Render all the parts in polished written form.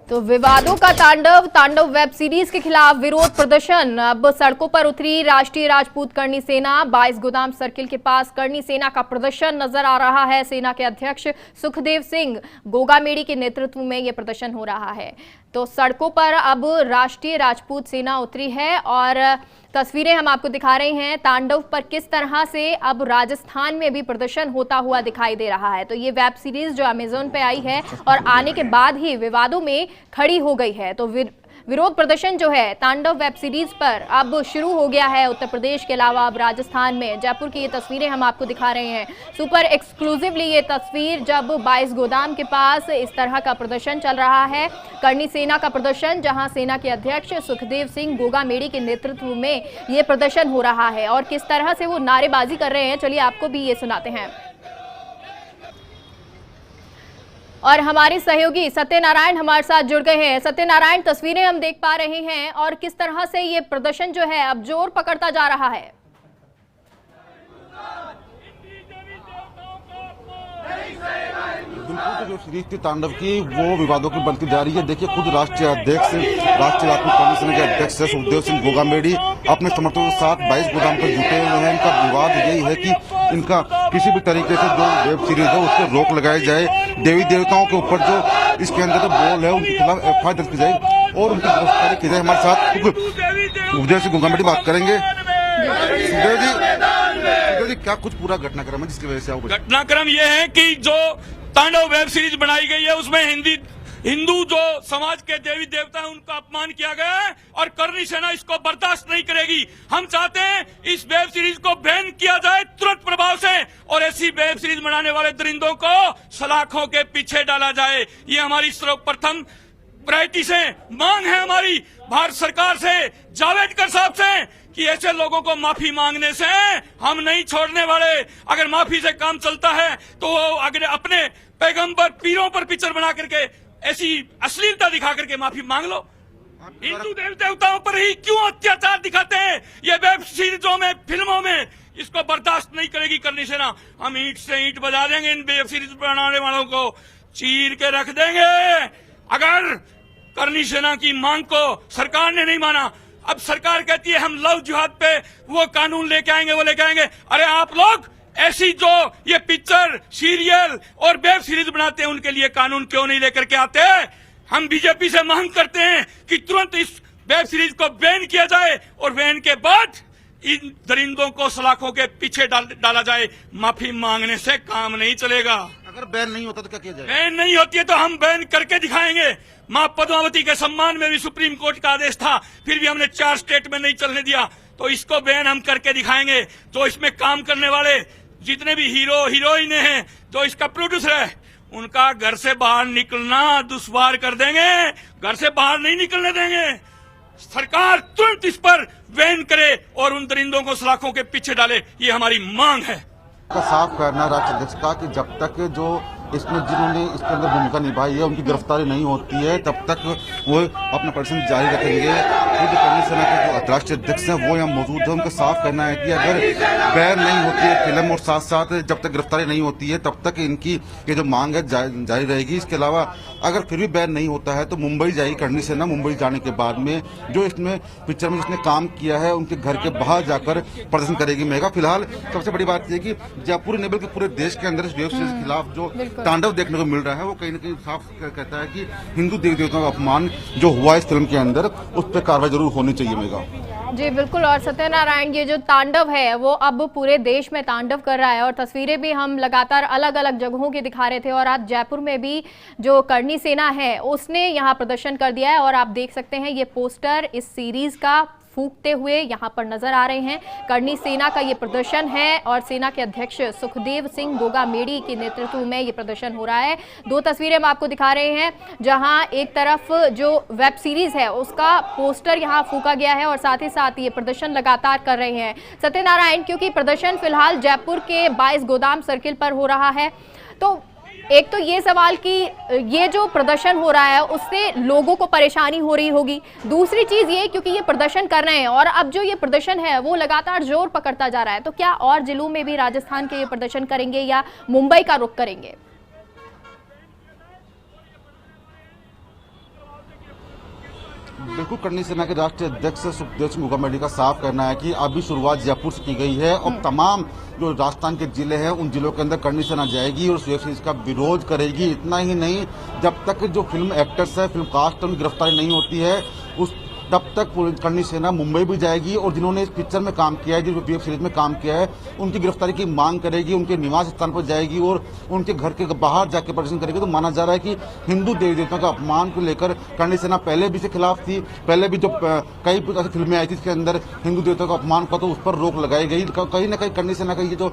तो विवादों का तांडव वेब सीरीज के खिलाफ विरोध प्रदर्शन। अब सड़कों पर उतरी राष्ट्रीय राजपूत करनी सेना। 22 गोदाम सर्किल के पास करनी सेना का प्रदर्शन नजर आ रहा है। सेना के अध्यक्ष सुखदेव सिंह गोगामेड़ी के नेतृत्व में यह प्रदर्शन हो रहा है। तो सड़कों पर अब राष्ट्रीय राजपूत सेना उतरी है और तस्वीरें हम आपको दिखा रहे हैं तांडव पर किस तरह से अब राजस्थान में भी प्रदर्शन होता हुआ दिखाई दे रहा है। तो ये वेब सीरीज जो अमेज़न पे आई है और आने के बाद ही विवादों में खड़ी हो गई है। तो विरोध प्रदर्शन जो है तांडव वेब सीरीज पर अब शुरू हो गया है उत्तर प्रदेश के अलावा अब राजस्थान में। जयपुर की ये तस्वीरें हम आपको दिखा रहे हैं सुपर एक्सक्लूसिवली। ये तस्वीर जब 22 गोदाम के पास इस तरह का प्रदर्शन चल रहा है, करनी सेना का प्रदर्शन, जहां सेना के अध्यक्ष सुखदेव सिंह गोगामेड़ी के नेतृत्व में ये प्रदर्शन हो रहा है और किस तरह से वो नारेबाजी कर रहे हैं, चलिए आपको भी ये सुनाते हैं। और हमारे सहयोगी सत्यनारायण हमारे साथ जुड़ गए हैं। सत्यनारायण, तस्वीरें हम देख पा रहे हैं और किस तरह से ये प्रदर्शन जो है अब जोर पकड़ता जा रहा है। बिल्कुल, तो जो सीरीज थी तांडव की वो विवादों की बनती जा रही है। देखिए, खुद राष्ट्रीय अध्यक्ष राष्ट्रीय राजपूत करनी सेना के अध्यक्ष सुखदेव सिंह गोगामेड़ी अपने समर्थकों के साथ 22 गोदाम पर जुटे हुए हैं। इनका विवाद यही है कि इनका किसी भी तरीके से जो वेब सीरीज है उस पर रोक लगाई जाए। देवी देवताओं के ऊपर जो इसके अंदर जो बोल है उनके खिलाफ FIR दर्ज की जाए और उनकी गिरफ्तारी की जाए। हमारे साथ सुखदेव सिंह गोगामेड़ी बात करेंगे। सुखदेव जी, क्या कुछ पूरा घटनाक्रम है जिसकी वजह से घटनाक्रम ये है कि जो तांडव वेब सीरीज बनाई गई है उसमें हिंदू जो समाज के देवी देवता है उनका अपमान किया गया है और करनी सेना इसको बर्दाश्त नहीं करेगी। हम चाहते हैं इस वेब सीरीज को बैन किया जाए तुरंत प्रभाव से और ऐसी वेब सीरीज बनाने वाले दरिंदों को सलाखों के पीछे डाला जाए। ये हमारी सर्वप्रथम प्रायोरिटी से मांग है हमारी भारत सरकार से, जावड़ेकर साहब से, कि ऐसे लोगों को माफी मांगने से हम नहीं छोड़ने वाले। अगर माफी से काम चलता है तो अगर अपने पैगंबर पीरों पर पिक्चर बना करके ऐसी अश्लीलता दिखा करके माफी मांग लो। हिंदू देवी देवताओं पर ही क्यों अत्याचार दिखाते हैं ये वेब सीरीजों में, फिल्मों में? इसको बर्दाश्त नहीं करेगी करनी सेना। हम ईंट से ईंट बजा देंगे, इन वेब सीरीज बनाने वालों को चीर के रख देंगे। अगर करनी सेना की मांग को सरकार ने नहीं माना, अब सरकार कहती है हम लव जिहाद पे वो कानून लेके आएंगे, वो लेके आएंगे। अरे आप लोग ऐसी जो ये पिक्चर, सीरियल और वेब सीरीज बनाते हैं उनके लिए कानून क्यों नहीं लेकर के आते? हम बीजेपी से मांग करते हैं कि तुरंत इस वेब सीरीज को बैन किया जाए और बैन के बाद इन दरिंदों को सलाखों के पीछे डाला जाए। माफी मांगने से काम नहीं चलेगा। अगर बैन नहीं होता तो क्या किया जाए? बैन नहीं होती है तो हम बैन करके दिखाएंगे। मां पद्मावती के सम्मान में भी सुप्रीम कोर्ट का आदेश था, फिर भी हमने 4 स्टेट में नहीं चलने दिया। तो इसको बैन हम करके दिखाएंगे। जो इसमें काम करने वाले जितने भी हीरो हीरोइन हैं, जो इसका प्रोड्यूसर है, उनका घर से बाहर निकलना दुश्वार कर देंगे। घर से बाहर नहीं निकलने देंगे। सरकार तुरंत इस पर बैन करे और उन दरिंदों को सलाखों के पीछे डाले, ये हमारी मांग है। का साफ करना राष्ट्रीय अध्यक्ष का कि जब तक जो इसमें जिन्होंने इसके अंदर भूमिका निभाई है उनकी गिरफ्तारी नहीं होती है तब तक वो अपना प्रदर्शन जारी रखेंगे। खुद करनी सेना के जो राष्ट्रीय अध्यक्ष हैं वो यहाँ मौजूद है। उनका साफ कहना है कि अगर बैन नहीं होती है फिल्म और साथ साथ जब तक गिरफ्तारी नहीं होती है तब तक इनकी ये जो मांग है जारी रहेगी। इसके अलावा अगर फिर भी बैन नहीं होता है तो मुंबई जाएगी करनी सेना। मुंबई जाने के बाद में जो इसमें पिक्चर में जिसने काम किया है उनके घर के बाहर जाकर प्रदर्शन करेगी मेगा। फिलहाल सबसे बड़ी बात यह कि जयपुर नहीं बल्कि पूरे देश के अंदर इस वेब सीरीज के खिलाफ जो तांडव देखने को मिल रहा है वो कहीं न कहीं साफ कहता है कि हिंदू देवी देवताओं का अपमान जो हुआ इस फिल्म के अंदर उस पर कार्रवाई जरूर होनी चाहिए मेगा। जी बिल्कुल। और सत्यनारायण, ये जो तांडव है वो अब पूरे देश में तांडव कर रहा है और तस्वीरें भी हम लगातार अलग अलग जगहों की दिखा रहे थे और आज जयपुर में भी जो करनी सेना है उसने यहाँ प्रदर्शन कर दिया है और आप देख सकते हैं ये पोस्टर इस सीरीज का फूंकते हुए यहाँ पर नजर आ रहे हैं। करनी सेना का ये प्रदर्शन है और सेना के अध्यक्ष सुखदेव सिंह गोगामेड़ी के नेतृत्व में ये प्रदर्शन हो रहा है। 2 तस्वीरें हम आपको दिखा रहे हैं जहाँ एक तरफ जो वेब सीरीज है उसका पोस्टर यहाँ फूंका गया है और साथ ही साथ ये प्रदर्शन लगातार कर रहे हैं सत्यनारायण, क्योंकि प्रदर्शन फिलहाल जयपुर के 22 गोदाम सर्किल पर हो रहा है। तो एक तो ये सवाल कि ये जो प्रदर्शन हो रहा है उससे लोगों को परेशानी हो रही होगी, दूसरी चीज ये क्योंकि ये प्रदर्शन कर रहे हैं और अब जो ये प्रदर्शन है वो लगातार जोर पकड़ता जा रहा है, तो क्या और जिलों में भी राजस्थान के ये प्रदर्शन करेंगे या मुंबई का रुख करेंगे? बिल्कुल, करनी सेना के राष्ट्रीय अध्यक्ष सुखदेव सिंह गौगामेडी का साफ कहना है कि अभी शुरुआत जयपुर से की गई है और तमाम जो राजस्थान के जिले हैं उन जिलों के अंदर करनी सेना जाएगी और वेब सीरीज का विरोध करेगी। इतना ही नहीं, जब तक जो फिल्म एक्टर्स है, फिल्म कास्ट है, उनकी गिरफ्तारी नहीं होती है तब तक करनी सेना मुंबई भी जाएगी और जिन्होंने इस पिक्चर में काम किया है, जो वेब सीरीज में काम किया है, उनकी गिरफ्तारी की मांग करेगी, उनके निवास स्थान पर जाएगी और उनके घर के बाहर जाकर प्रदर्शन करेगी। तो माना जा रहा है कि हिंदू देवी देवताओं का अपमान को लेकर करनी सेना पहले भी इसके खिलाफ थी। पहले भी जो कई ऐसी फिल्में आई थी इसके अंदर हिंदू देवताओं का अपमान का, तो उस पर रोक लगाई गई। कहीं ना कहीं करनी सेना का ये जो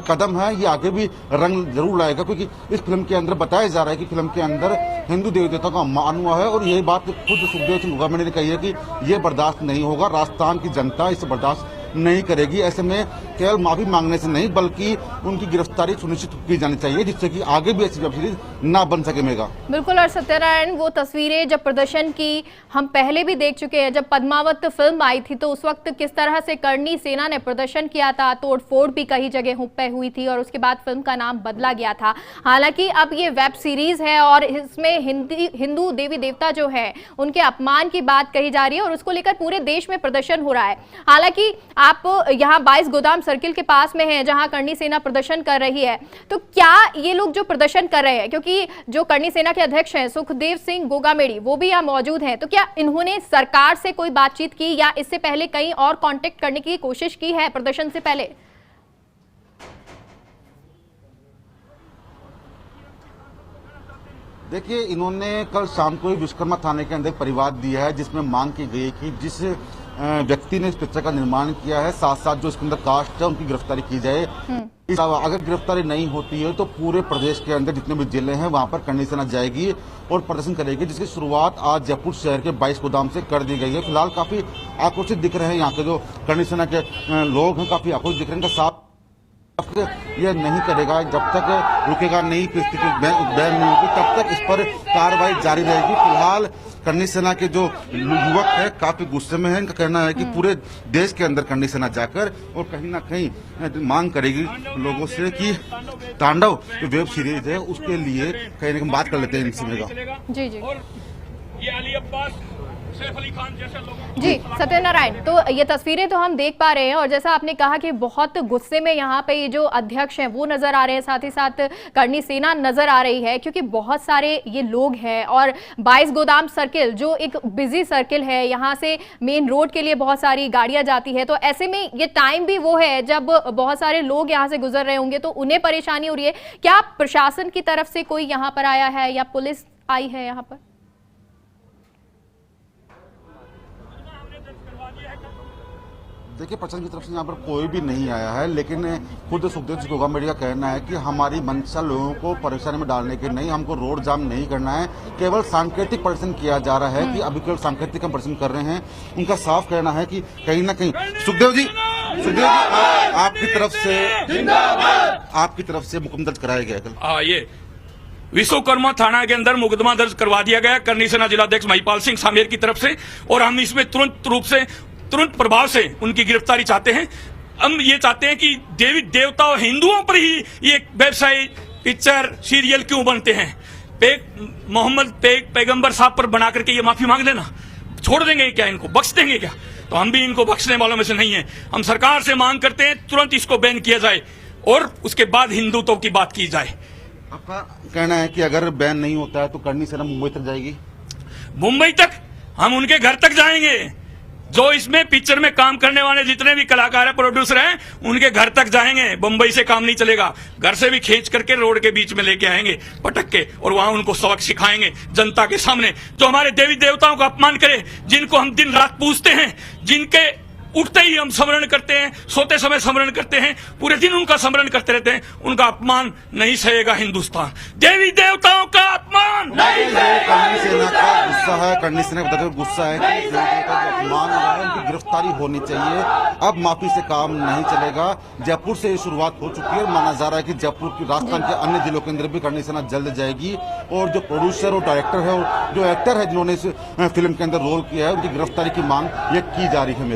कदम है ये आगे भी रंग जरूर लाएगा, क्योंकि इस फिल्म के अंदर बताया जा रहा है कि फिल्म के अंदर हिंदू देवी देवताओं का अपमान हुआ है और यही बात खुद सुखदेव सिंह गौगामेडी ने कही है कि ये बर्दाश्त नहीं होगा, राजस्थान की जनता इसे बर्दाश्त नहीं करेगी। ऐसे में केवल माफी मांगने से नहीं बल्कि उनकी गिरफ्तारी सुनिश्चित की जानी चाहिए, जिससे कि आगे भी ऐसी वेब सीरीज ना बन सके। मेगा बिल्कुल, और सत्यनारायण, वो तस्वीरें जब प्रदर्शन की हम पहले भी देख चुके हैं। जब पद्मावत फिल्म आई थी तो उस वक्त किस तरह से करनी सेना ने प्रदर्शन किया था, तोड़फोड़ भी कई जगह पे हुई थी और उसके बाद फिल्म का नाम बदला गया था। हालांकि अब ये वेब सीरीज है और इसमें हिंदू देवी देवता जो है उनके अपमान की बात कही जा रही है और उसको लेकर पूरे देश में प्रदर्शन हो रहा है। हालांकि आप यहाँ 22 गोदाम सर्किल के पास में हैं जहां करनी सेना प्रदर्शन कर रही है, तो क्या ये लोग जो प्रदर्शन कर रहे हैं, क्योंकि जो करनी सेना के अध्यक्ष हैं सुखदेव सिंह गौगामेडी वो भी यहाँ मौजूद हैं, तो क्या इन्होंने सरकार से कोई बातचीत की या इससे पहले कहीं और कांटेक्ट करने की कोशिश की है प्रदर्शन से पहले? देखिए, इन्होंने कल शाम को ही विश्वकर्मा थाने के अंदर एक परिवाद दिया है जिसमें मांग की गई है कि जिस व्यक्ति ने इस पिक्चर का निर्माण किया है साथ साथ जो इसके अंदर कास्ट है उनकी गिरफ्तारी की जाए। अगर गिरफ्तारी नहीं होती है तो पूरे प्रदेश के अंदर जितने भी जिले हैं वहां पर करनी सेना जाएगी और प्रदर्शन करेगी, जिसकी शुरुआत आज जयपुर शहर के 22 गोदाम से कर दी गई है। फिलहाल काफी आक्रोशित दिख रहे हैं यहाँ के जो करनी सेना के लोग हैं, काफी आक्रोशित दिख रहे हैं। साफ यह नहीं करेगा, जब तक रुकेगा नहीं, परिस्थिति बैन नहीं होगी तब तक इस पर कार्रवाई जारी रहेगी। फिलहाल करनी सेना के जो युवक है काफी गुस्से में है। इनका कहना है कि पूरे देश के अंदर करनी सेना जाकर और कहीं ना कहीं मांग करेगी लोगों से कि तांडव जो वेब सीरीज है उसके लिए कहीं ना कहीं बात कर लेते हैं इनसे। मेगा जी जी, और ये अली अब्बास, सैफ अली खान जैसे लोग। जी सत्यनारायण, तो ये तस्वीरें तो हम देख पा रहे हैं और जैसा आपने कहा कि बहुत गुस्से में यहाँ पे ये जो अध्यक्ष हैं वो नजर आ रहे हैं, साथ ही साथ करनी सेना नजर आ रही है, क्योंकि बहुत सारे ये लोग हैं और 22 गोदाम सर्किल जो एक बिजी सर्किल है, यहाँ से मेन रोड के लिए बहुत सारी गाड़ियां जाती है, तो ऐसे में ये टाइम भी वो है जब बहुत सारे लोग यहाँ से गुजर रहे होंगे तो उन्हें परेशानी हो रही है। क्या प्रशासन की तरफ से कोई यहाँ पर आया है या पुलिस आई है यहाँ पर? देखिए, प्रशासन की तरफ से यहाँ पर कोई भी नहीं आया है, लेकिन खुद सुखदेव सिंह गौगामेडी का कहना है कि हमारी मंशा लोगों को परेशानी में डालने की नहीं, हमको रोड जाम नहीं करना है, केवल सांकेतिक प्रदर्शन किया जा रहा है कि अभी केवल सांकेतिक हम प्रदर्शन कर रहे हैं। उनका साफ कहना है कि कहीं ना कहीं सुखदेव जी आपकी तरफ से मुकदमा दर्ज कराया गया कल। ये विश्वकर्मा थाना के अंदर मुकदमा दर्ज करवा दिया गया करनी सेना जिलाध्यक्ष महिपाल सिंह सामेर की तरफ से और हम इसमें तुरंत प्रभाव से उनकी गिरफ्तारी चाहते हैं। हम ये चाहते हैं कि देवी देवता और हिंदुओं पर ही ये वेबसाइट, पिक्चर, सीरियल क्यों बनते हैं। मोहम्मद पैगंबर साहब पर बना करके ये माफी मांग लेना, छोड़ देंगे क्या, इनको बख्श देंगे क्या? तो हम भी इनको बख्शने वालों में से नहीं है। हम सरकार से मांग करते हैं तुरंत इसको बैन किया जाए और उसके बाद हिंदुत्व की बात की जाए। आपका कहना है कि अगर बैन नहीं होता है तो करनी सेना मुंबई तक जाएगी? मुंबई तक हम उनके घर तक जाएंगे। जो इसमें पिक्चर में काम करने वाले जितने भी कलाकार हैं, प्रोड्यूसर हैं, उनके घर तक जाएंगे। मुंबई से काम नहीं चलेगा, घर से भी खींच करके रोड के बीच में लेके आएंगे पटक के और वहां उनको सबक सिखाएंगे जनता के सामने। जो हमारे देवी देवताओं का अपमान करे, जिनको हम दिन रात पूजते हैं, जिनके उठते ही हम स्मरण करते हैं, सोते समय स्मरण करते हैं, पूरे दिन उनका स्मरण करते रहते हैं, उनका अपमान नहीं सहेगा हिंदुस्तान। देवी देवताओं का अपमान नहीं सहेगा। करनी सेना का गुस्सा है, करनी सेना का गुस्सा है कि अपमान हुआ है, उनकी गिरफ्तारी होनी चाहिए। अब माफी से काम नहीं चलेगा। जयपुर से ये शुरुआत हो चुकी है, माना जा रहा है कि जयपुर की राजस्थान के अन्य जिलों के अंदर भी करनी सेना जल्द जाएगी और जो प्रोड्यूसर और डायरेक्टर है और जो एक्टर है जिन्होंने इस फिल्म के अंदर रोल किया है उनकी गिरफ्तारी की मांग ये की जा रही है।